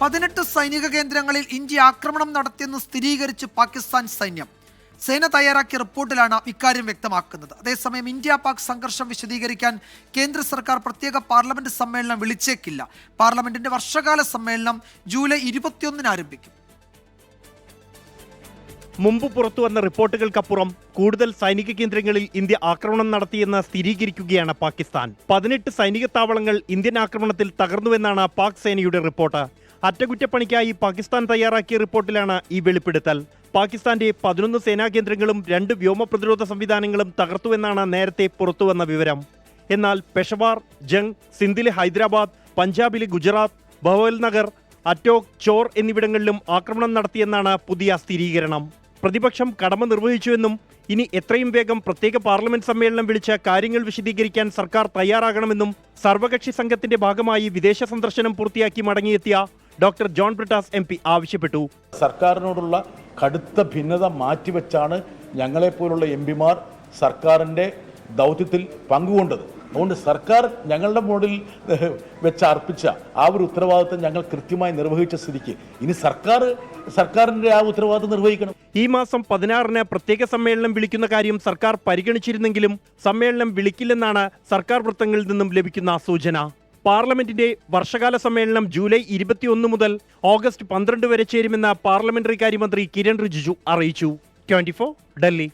18 സൈനിക കേന്ദ്രങ്ങളിൽ ഇന്ത്യ ആക്രമണം നടത്തിയെന്ന് സ്ഥിരീകരിച്ച് പാകിസ്ഥാൻ സൈന്യം. സേന തയ്യാറാക്കിയ റിപ്പോർട്ടിലാണ് ഇക്കാര്യം വ്യക്തമാക്കുന്നത്. അതേസമയം ഇന്ത്യ പാക് സംഘർഷം വിശദീകരിക്കാൻ കേന്ദ്ര സർക്കാർ പ്രത്യേക പാർലമെന്റ് സമ്മേളനം വിളിച്ചേക്കില്ല. പാർലമെന്റിന്റെ വർഷകാല സമ്മേളനം ജൂലൈ 21 ആരംഭിക്കും. മുമ്പ് പുറത്തുവന്ന റിപ്പോർട്ടുകൾക്കപ്പുറം കൂടുതൽ സൈനിക കേന്ദ്രങ്ങളിൽ ഇന്ത്യ ആക്രമണം നടത്തിയെന്ന് സ്ഥിരീകരിക്കുകയാണ് പാകിസ്ഥാൻ. 18 സൈനിക താവളങ്ങൾ ഇന്ത്യൻ ആക്രമണത്തിൽ തകർന്നുവെന്നാണ് പാക് സേനയുടെ റിപ്പോർട്ട്. അറ്റകുറ്റപ്പണിക്കായി പാകിസ്ഥാൻ തയ്യാറാക്കിയ റിപ്പോർട്ടിലാണ് ഈ വെളിപ്പെടുത്തൽ. പാകിസ്ഥാന്റെ 11 സേനാ കേന്ദ്രങ്ങളും 2 വ്യോമ പ്രതിരോധ സംവിധാനങ്ങളും തകർത്തുവെന്നാണ് നേരത്തെ പുറത്തുവന്ന വിവരം. എന്നാൽ പെഷവാർ, ജംഗ്, സിന്ധിലെ ഹൈദരാബാദ്, പഞ്ചാബിലെ ഗുജറാത്ത്, ഭവൽനഗർ, അറ്റോക്, ചോർ എന്നിവിടങ്ങളിലും ആക്രമണം നടത്തിയെന്നാണ് പുതിയ സ്ഥിരീകരണം. പ്രതിപക്ഷം കടമ നിർവഹിച്ചുവെന്നും ഇനി എത്രയും വേഗം പ്രത്യേക പാർലമെന്റ് സമ്മേളനം വിളിച്ച് കാര്യങ്ങൾ വിശദീകരിക്കാൻ സർക്കാർ തയ്യാറാകണമെന്നും സർവകക്ഷി സംഘത്തിന്റെ ഭാഗമായി വിദേശ സന്ദർശനം പൂർത്തിയാക്കി മടങ്ങിയെത്തിയ ഡോക്ടർ ജോൺ ബ്രിട്ടാസ് MP ആവശ്യപ്പെട്ടു. സർക്കാരിനോടുള്ള കടുത്ത ഭിന്നത മാറ്റിവെച്ചാണ് ഞങ്ങളെപ്പോലുള്ള MPമാർ സർക്കാരിൻ്റെ ദൗത്യത്തിൽ പങ്കുകൊണ്ടത്. അതുകൊണ്ട് സർക്കാർ ഞങ്ങളുടെ മുകളിൽ വെച്ച് അർപ്പിച്ച ആ ഒരു ഉത്തരവാദിത്വം ഞങ്ങൾ കൃത്യമായി നിർവഹിച്ച സ്ഥിതിക്ക് ഇനി സർക്കാരിൻ്റെ ആ ഉത്തരവാദിത്വം നിർവഹിക്കണം. ഈ മാസം 16 പ്രത്യേക സമ്മേളനം വിളിക്കുന്ന കാര്യം സർക്കാർ പരിഗണിച്ചിരുന്നെങ്കിലും സമ്മേളനം വിളിക്കില്ലെന്നാണ് സർക്കാർ വൃത്തങ്ങളിൽ നിന്നും ലഭിക്കുന്ന സൂചന. പാർലമെന്റിന്റെ വർഷകാല സമ്മേളനം ജൂലൈ 21 മുതൽ ഓഗസ്റ്റ് 12 വരെ ചേരുമെന്ന് പാർലമെന്ററി കാര്യമന്ത്രി കിരൺ റിജിജു അറിയിച്ചു. 24 ഡൽഹി.